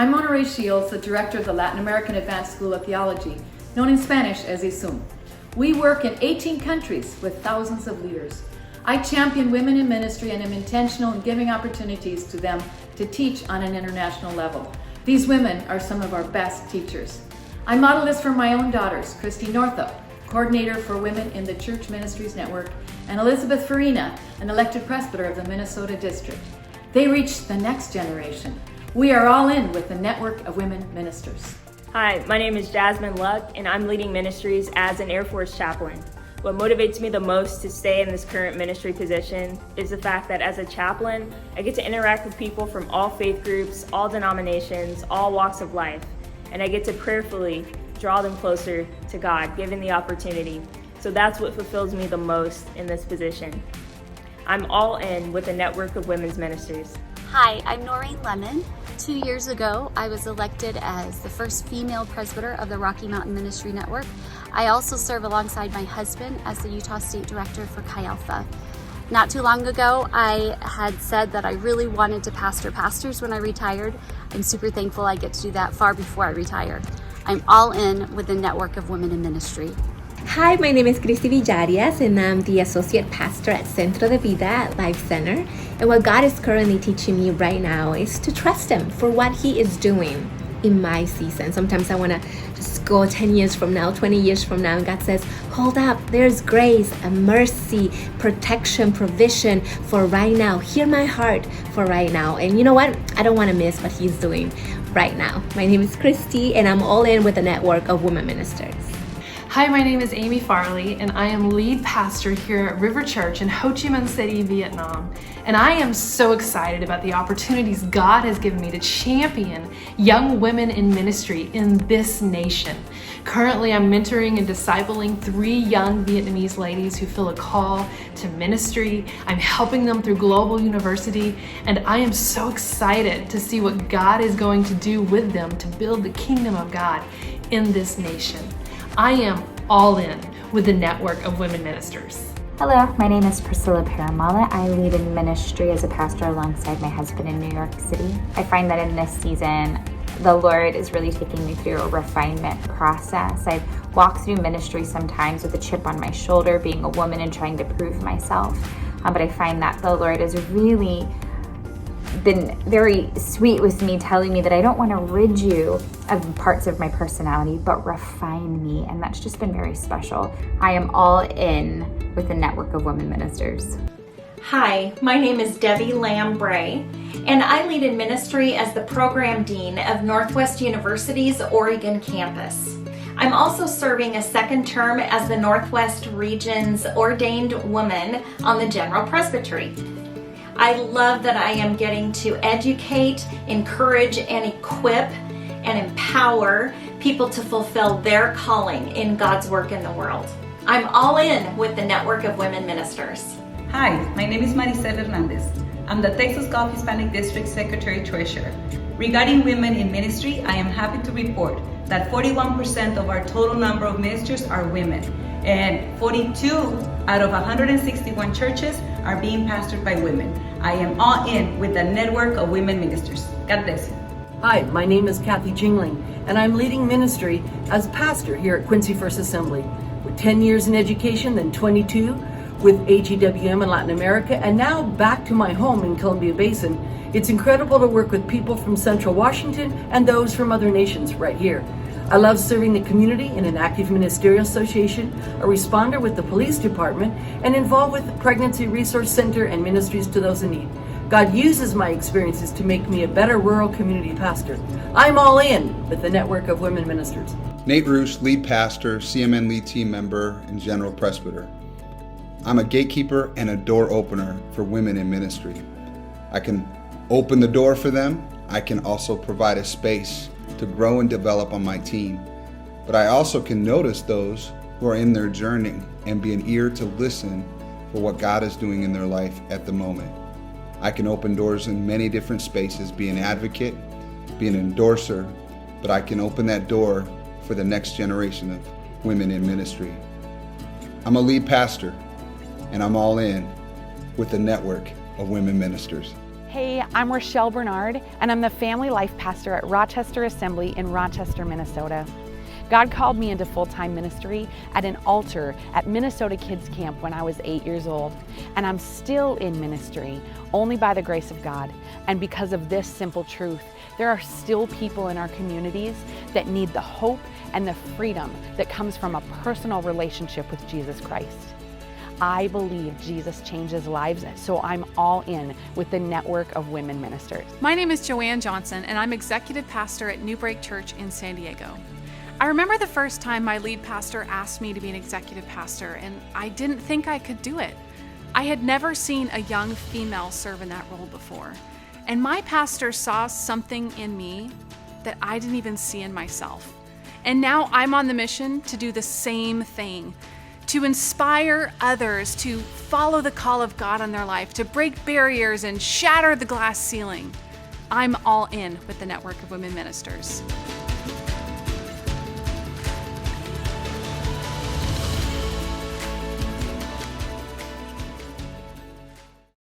I'm Monterey Shields, the director of the Latin American Advanced School of Theology, known in Spanish as ISUM. We work in 18 countries with thousands of leaders. I champion women in ministry and am intentional in giving opportunities to them to teach on an international level. These women are some of our best teachers. I model this for my own daughters, Christy Northup, coordinator for Women in the Church Ministries Network, and Elizabeth Farina, an elected presbyter of the Minnesota District. They reach the next generation. We are all in with the Network of Women Ministers. Hi, my name is Jasmine Luck, and I'm leading ministries as an Air Force chaplain. What motivates me the most to stay in this current ministry position is the fact that as a chaplain, I get to interact with people from all faith groups, all denominations, all walks of life, and I get to prayerfully draw them closer to God, given the opportunity. So that's what fulfills me the most in this position. I'm all in with the Network of Women's Ministers. Hi, I'm Noelle Lemon. 2 years ago, I was elected as the first female presbyter of the Rocky Mountain Ministry Network. I also serve alongside my husband as the Utah State Director for Chi Alpha. Not too long ago, I had said that I really wanted to pastor pastors when I retired. I'm super thankful I get to do that far before I retire. I'm all in with the Network of Women in Ministry. Hi, my name is Cristi Villarias, and I'm the Associate Pastor at Centro de Vida Life Center. And what God is currently teaching me right now is to trust Him for what He is doing in my season. Sometimes I want to just go 10 years from now, 20 years from now, and God says, hold up, there's grace and mercy, protection, provision for right now. Hear my heart for right now. And you know what? I don't want to miss what He's doing right now. My name is Cristi, and I'm all in with the Network of Women Ministers. Hi, my name is Amy Farley, and I am lead pastor here at River Church in Ho Chi Minh City, Vietnam. And I am so excited about the opportunities God has given me to champion young women in ministry in this nation. Currently, I'm mentoring and discipling 3 young Vietnamese ladies who feel a call to ministry. I'm helping them through Global University, and I am so excited to see what God is going to do with them to build the kingdom of God in this nation. I am all in with the Network of Women Ministers. Hello, my name is Priscilla Paramala. I lead in ministry as a pastor alongside my husband in New York City. I find that in this season, the Lord is really taking me through a refinement process. I walk through ministry sometimes with a chip on my shoulder, being a woman and trying to prove myself. But I find that the Lord has really been very sweet with me, telling me that I don't want to rid you of parts of my personality, but refine me. And that's just been very special. I am all in with the Network of Women Ministers. Hi, my name is Debbie Lambre, and I lead in ministry as the Program Dean of Northwest University's Oregon campus. I'm also serving a second term as the Northwest Region's ordained woman on the General Presbytery. I love that I am getting to educate, encourage, and equip and empower people to fulfill their calling in God's work in the world. I'm all in with the Network of Women Ministers. Hi, my name is Marisa Hernandez. I'm the Texas Gulf Hispanic District Secretary Treasurer. Regarding women in ministry, I am happy to report that 41% of our total number of ministers are women, and 42 out of 161 churches are being pastored by women. I am all in with the Network of Women Ministers. God bless you. Hi, my name is Cathy Jingling, and I'm leading ministry as pastor here at Quincy First Assembly. With 10 years in education, then 22 with AGWM in Latin America, and now back to my home in Columbia Basin. It's incredible to work with people from Central Washington and those from other nations right here. I love serving the community in an active ministerial association, a responder with the police department, and involved with the Pregnancy Resource Center and ministries to those in need. God uses my experiences to make me a better rural community pastor. I'm all in with the Network of Women Ministers. Nate Roosh, lead pastor, CMN lead team member, and general presbyter. I'm a gatekeeper and a door opener for women in ministry. I can open the door for them. I can also provide a space to grow and develop on my team. But I also can notice those who are in their journey and be an ear to listen for what God is doing in their life at the moment. I can open doors in many different spaces, be an advocate, be an endorser, but I can open that door for the next generation of women in ministry. I'm a lead pastor, and I'm all in with the Network of Women Ministers. Hey, I'm Rochelle Bernard, and I'm the Family Life Pastor at Rochester Assembly in Rochester, Minnesota. God called me into full-time ministry at an altar at Minnesota Kids Camp when I was 8 years old, and I'm still in ministry only by the grace of God. And because of this simple truth, there are still people in our communities that need the hope and the freedom that comes from a personal relationship with Jesus Christ. I believe Jesus changes lives, so I'm all in with the network of women ministers. My name is Joan Johnson, and I'm executive pastor at New Break Church in San Diego. I remember the first time my lead pastor asked me to be an executive pastor, and I didn't think I could do it. I had never seen a young female serve in that role before, and my pastor saw something in me that I didn't even see in myself. And now I'm on the mission to do the same thing, to inspire others to follow the call of God on their life, to break barriers and shatter the glass ceiling. I'm all in with the Network of Women Ministers.